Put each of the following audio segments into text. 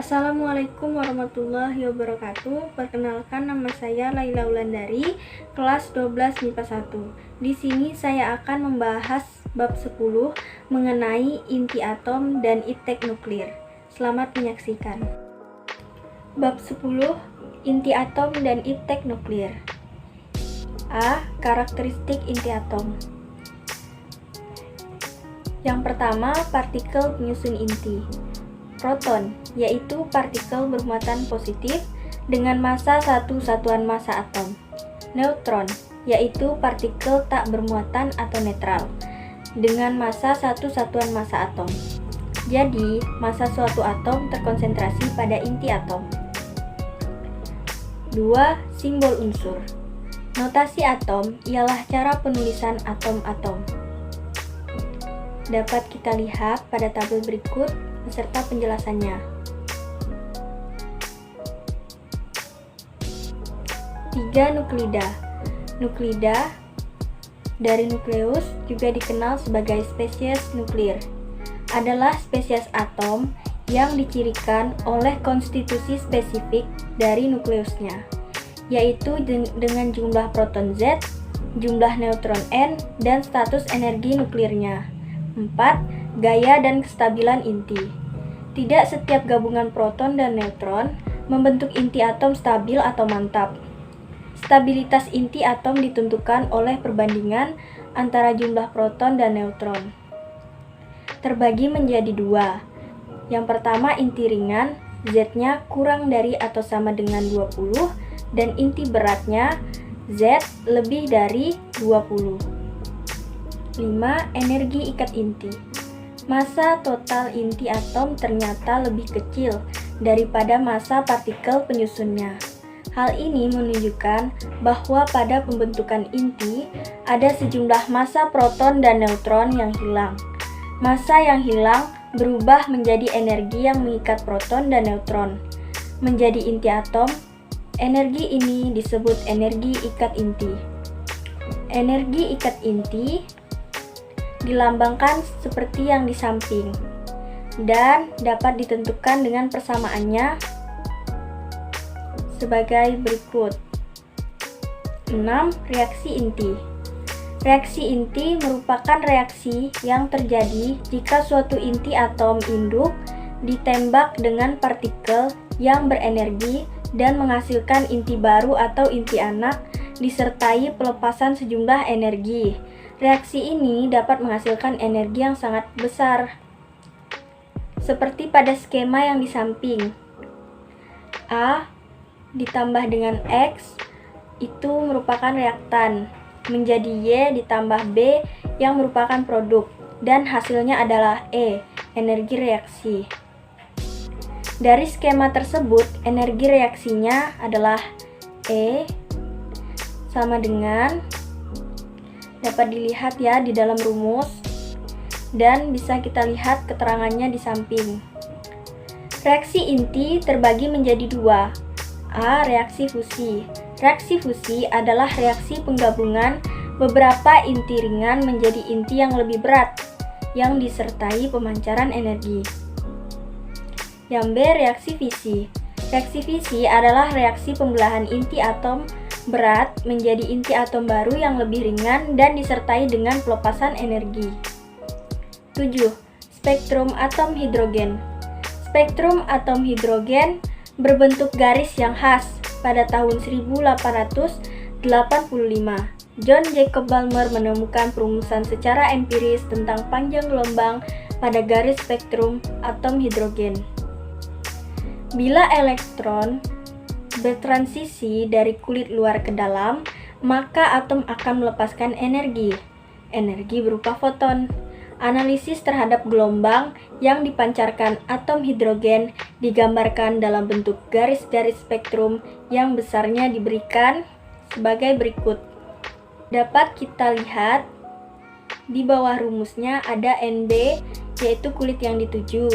Assalamualaikum warahmatullahi wabarakatuh. Perkenalkan, nama saya Laila Wulandari, kelas 12 MIPA 1. Di sini saya akan membahas bab 10 mengenai inti atom dan iptek nuklir. Selamat menyaksikan. Bab 10, inti atom dan iptek nuklir. A. Karakteristik inti atom. Yang pertama, partikel penyusun inti. Proton, yaitu partikel bermuatan positif dengan massa 1 satuan massa atom. Neutron, yaitu partikel tak bermuatan atau netral dengan massa 1 satuan massa atom. Jadi, massa suatu atom terkonsentrasi pada inti atom. 2. Simbol unsur. Notasi atom ialah cara penulisan atom-atom. Dapat kita lihat pada tabel berikut beserta penjelasannya. 3. Nuklida. Nuklida dari nukleus, juga dikenal sebagai spesies nuklir, adalah spesies atom yang dicirikan oleh konstitusi spesifik dari nukleusnya, yaitu dengan jumlah proton Z, jumlah neutron N, dan status energi nuklirnya. 4. Gaya dan kestabilan inti. Tidak setiap gabungan proton dan neutron membentuk inti atom stabil atau mantap. Stabilitas inti atom ditentukan oleh perbandingan antara jumlah proton dan neutron. Terbagi menjadi dua. Yang pertama, inti ringan, Z-nya kurang dari atau sama dengan 20, dan inti beratnya Z lebih dari 20. 5. Energi ikat inti. Massa total inti atom ternyata lebih kecil daripada massa partikel penyusunnya. Hal ini menunjukkan bahwa pada pembentukan inti ada sejumlah massa proton dan neutron yang hilang. Massa yang hilang berubah menjadi energi yang mengikat proton dan neutron menjadi inti atom. Energi ini disebut energi ikat inti. Energi ikat inti dilambangkan seperti yang di samping dan dapat ditentukan dengan persamaannya sebagai berikut. 6. Reaksi inti. Reaksi inti merupakan reaksi yang terjadi jika suatu inti atom induk ditembak dengan partikel yang berenergi dan menghasilkan inti baru atau inti anak disertai pelepasan sejumlah energi. Reaksi ini dapat menghasilkan energi yang sangat besar, seperti pada skema yang di samping. A ditambah dengan X itu merupakan reaktan, menjadi Y ditambah B yang merupakan produk, dan hasilnya adalah E, energi reaksi. Dari skema tersebut, energi reaksinya adalah E sama dengan, dapat dilihat ya di dalam rumus, dan bisa kita lihat keterangannya di samping. Reaksi inti terbagi menjadi dua. A. Reaksi fusi. Reaksi fusi adalah reaksi penggabungan beberapa inti ringan menjadi inti yang lebih berat yang disertai pemancaran energi. Yang B. Reaksi fisi. Reaksi fisi adalah reaksi pembelahan inti atom berat menjadi inti atom baru yang lebih ringan dan disertai dengan pelepasan energi. 7. Spektrum atom hidrogen. Spektrum atom hidrogen berbentuk garis yang khas pada tahun 1885. John Jacob Balmer menemukan perumusan secara empiris tentang panjang gelombang pada garis spektrum atom hidrogen. Bila elektron bertransisi dari kulit luar ke dalam, maka atom akan melepaskan energi. Energi berupa foton. Analisis terhadap gelombang yang dipancarkan atom hidrogen digambarkan dalam bentuk garis-garis spektrum yang besarnya diberikan sebagai berikut. Dapat kita lihat di bawah rumusnya ada NB, yaitu kulit yang dituju.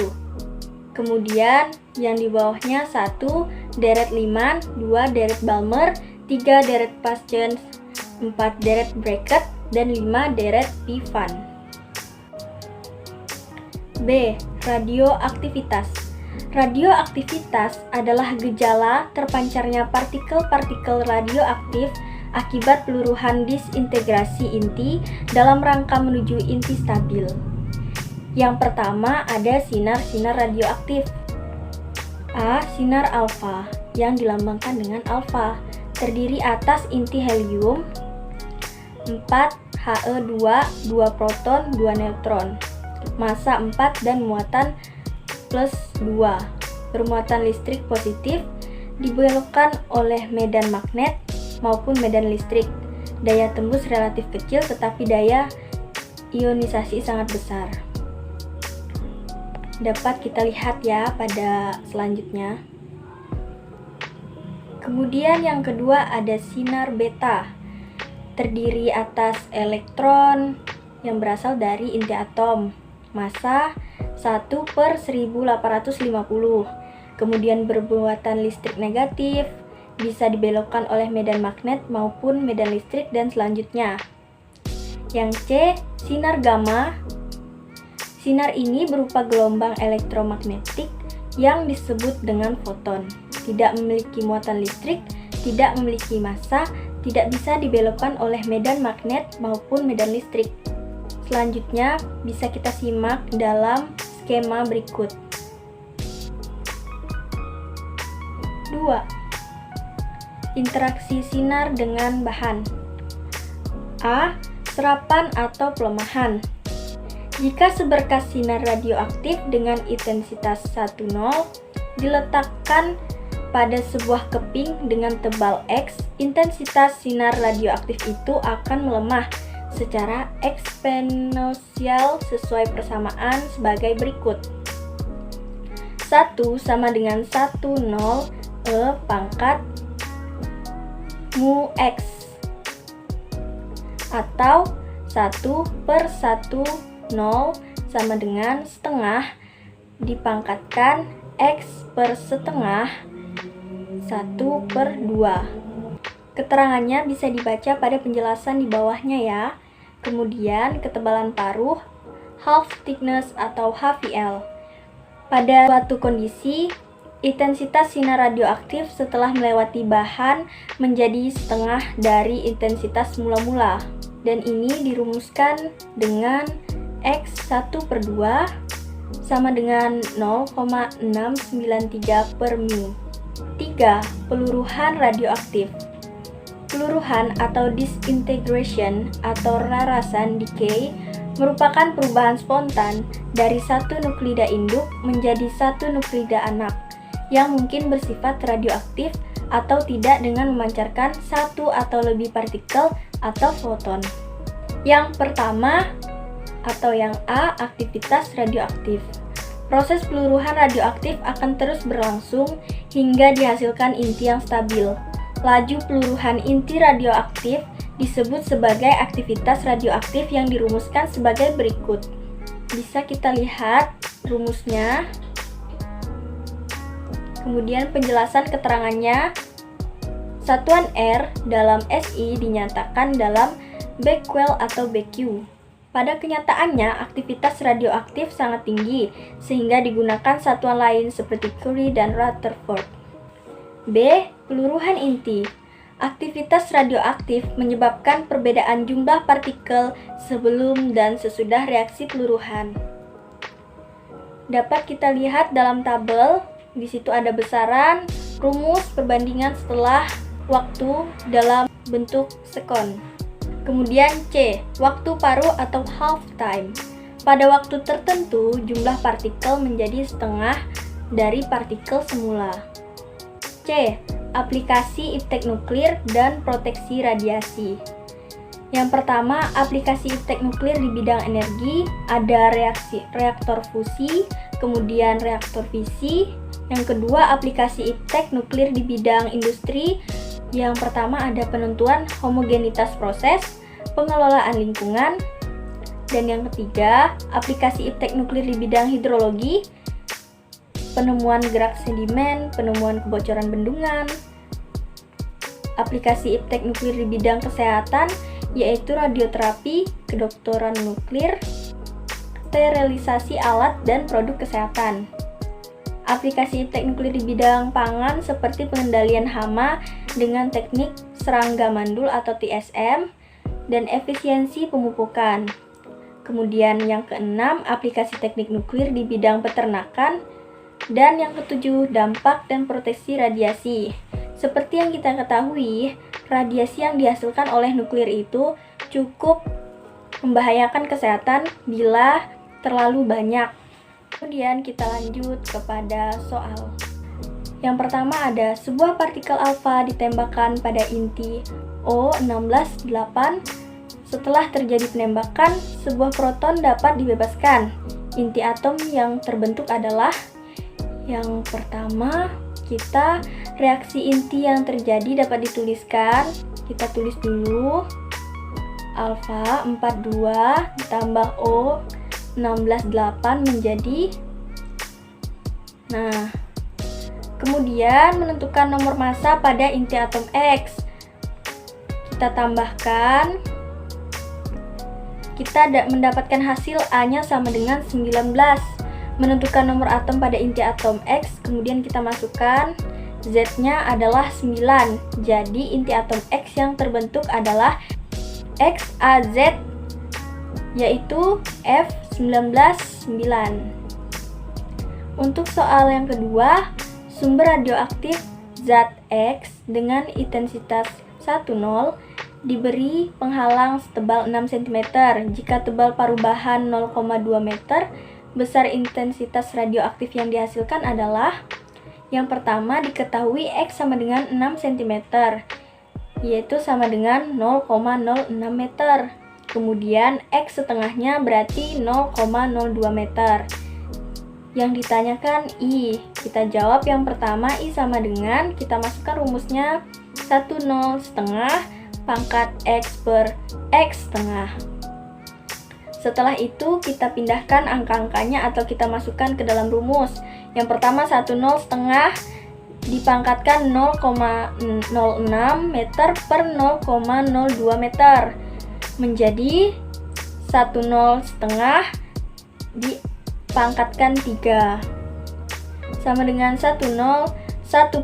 Kemudian yang di bawahnya 1 deret Lyman, 2 deret Balmer, 3 deret Paschen, 4 deret Brackett, dan 5 deret Pivan. B. Radioaktivitas. Radioaktivitas adalah gejala terpancarnya partikel-partikel radioaktif akibat peluruhan disintegrasi inti dalam rangka menuju inti stabil. Yang pertama ada sinar-sinar radioaktif. A. Sinar alfa yang dilambangkan dengan alfa, terdiri atas inti helium 4 He2, 2 proton, 2 neutron, massa 4 dan muatan plus 2, bermuatan listrik positif, dibelokkan oleh medan magnet maupun medan listrik. Daya tembus relatif kecil tetapi daya ionisasi sangat besar. Dapat kita lihat ya pada selanjutnya. Kemudian yang kedua ada sinar beta, terdiri atas elektron yang berasal dari inti atom, massa 1/1850, kemudian bermuatan listrik negatif, bisa dibelokkan oleh medan magnet maupun medan listrik, dan selanjutnya. Yang C, sinar gamma. Sinar ini berupa gelombang elektromagnetik yang disebut dengan foton, tidak memiliki muatan listrik, tidak memiliki massa, tidak bisa dibelokkan oleh medan magnet maupun medan listrik. Selanjutnya bisa kita simak dalam skema berikut. 2. Interaksi sinar dengan bahan. A. Serapan atau pelemahan. Jika seberkas sinar radioaktif dengan intensitas 1,0 diletakkan pada sebuah keping dengan tebal X, intensitas sinar radioaktif itu akan melemah secara eksponensial sesuai persamaan sebagai berikut. 1 sama dengan 10 E pangkat mu X, atau 1/10 sama dengan setengah dipangkatkan X per setengah 1/2. Keterangannya bisa dibaca pada penjelasan di bawahnya ya. Kemudian ketebalan paruh, half thickness atau HVL. Pada suatu kondisi, intensitas sinar radioaktif setelah melewati bahan menjadi setengah dari intensitas mula-mula, dan ini dirumuskan dengan X 1/2 sama dengan 0,693/μ. 3. Peluruhan radioaktif. Peluruhan atau disintegration atau rarasan decay merupakan perubahan spontan dari satu nuklida induk menjadi satu nuklida anak yang mungkin bersifat radioaktif atau tidak dengan memancarkan satu atau lebih partikel atau foton. Yang pertama atau yang A, aktivitas radioaktif. Proses peluruhan radioaktif akan terus berlangsung hingga dihasilkan inti yang stabil. Laju peluruhan inti radioaktif disebut sebagai aktivitas radioaktif yang dirumuskan sebagai berikut. Bisa kita lihat rumusnya. Kemudian penjelasan keterangannya. Satuan R dalam SI dinyatakan dalam Becquerel atau BQ. Pada kenyataannya, aktivitas radioaktif sangat tinggi, sehingga digunakan satuan lain seperti Curie dan Rutherford. B. Peluruhan inti. Aktivitas radioaktif menyebabkan perbedaan jumlah partikel sebelum dan sesudah reaksi peluruhan. Dapat kita lihat dalam tabel, di situ ada besaran, rumus, perbandingan setelah waktu dalam bentuk sekon. Kemudian C. Waktu paruh atau half time. Pada waktu tertentu, jumlah partikel menjadi setengah dari partikel semula. C. Aplikasi iptek nuklir dan proteksi radiasi. Yang pertama, aplikasi iptek nuklir di bidang energi, ada reaktor fusi, kemudian reaktor fisi. Yang kedua, aplikasi iptek nuklir di bidang industri. Yang pertama ada penentuan homogenitas proses, pengelolaan lingkungan. Dan yang ketiga, aplikasi iptek nuklir di bidang hidrologi, penemuan gerak sedimen, penemuan kebocoran bendungan. Aplikasi iptek nuklir di bidang kesehatan, yaitu radioterapi, kedokteran nuklir, sterilisasi alat dan produk kesehatan. aplikasi teknik nuklir di bidang pangan seperti pengendalian hama dengan teknik serangga mandul atau TSM, dan efisiensi pemupukan. Kemudian yang keenam, aplikasi teknik nuklir di bidang peternakan. Dan yang ketujuh, dampak dan proteksi radiasi. Seperti yang kita ketahui, radiasi yang dihasilkan oleh nuklir itu cukup membahayakan kesehatan bila terlalu banyak. Kemudian kita lanjut kepada soal. Yang pertama ada sebuah partikel alfa ditembakkan pada inti O16-8. Setelah terjadi penembakan, sebuah proton dapat dibebaskan. Inti atom yang terbentuk adalah yang pertama, reaksi inti yang terjadi dapat dituliskan. Kita tulis dulu. Alfa 42 ditambah O 16-8 menjadi. Nah, kemudian menentukan nomor massa pada inti atom X. Kita tambahkan. Kita mendapatkan hasil A-nya sama dengan 19. Menentukan nomor atom pada inti atom X, kemudian kita masukkan Z-nya adalah 9. Jadi inti atom X yang terbentuk adalah XAZ, yaitu F19-9. Untuk soal yang kedua, sumber radioaktif zat X dengan intensitas 10 diberi penghalang setebal 6 cm. Jika tebal paruh bahan 0,2 meter, besar intensitas radioaktif yang dihasilkan adalah yang pertama, diketahui X sama dengan 6 cm, yaitu sama dengan 0,06 meter. Kemudian X setengahnya berarti 0,02 meter. Yang ditanyakan I, kita jawab yang pertama. I sama dengan, kita masukkan rumusnya 10 setengah pangkat X per X setengah. Setelah itu kita pindahkan angka-angkanya atau kita masukkan ke dalam rumus. Yang pertama 10 setengah dipangkatkan 0,06 meter per 0,02 meter menjadi 10 setengah dipangkatkan 3 sama dengan 1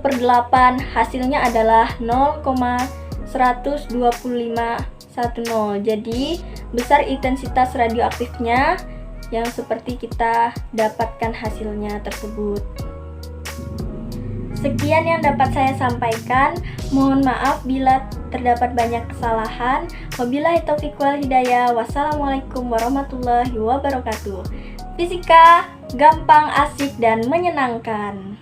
per 8, hasilnya adalah 0,12510. Jadi besar intensitas radioaktifnya yang seperti kita dapatkan hasilnya tersebut. Sekian yang dapat saya sampaikan. Mohon maaf bila terdapat banyak kesalahan. Wabillahi taufiq wal hidayah. Wassalamualaikum warahmatullahi wabarakatuh. Fisika gampang, asik, dan menyenangkan.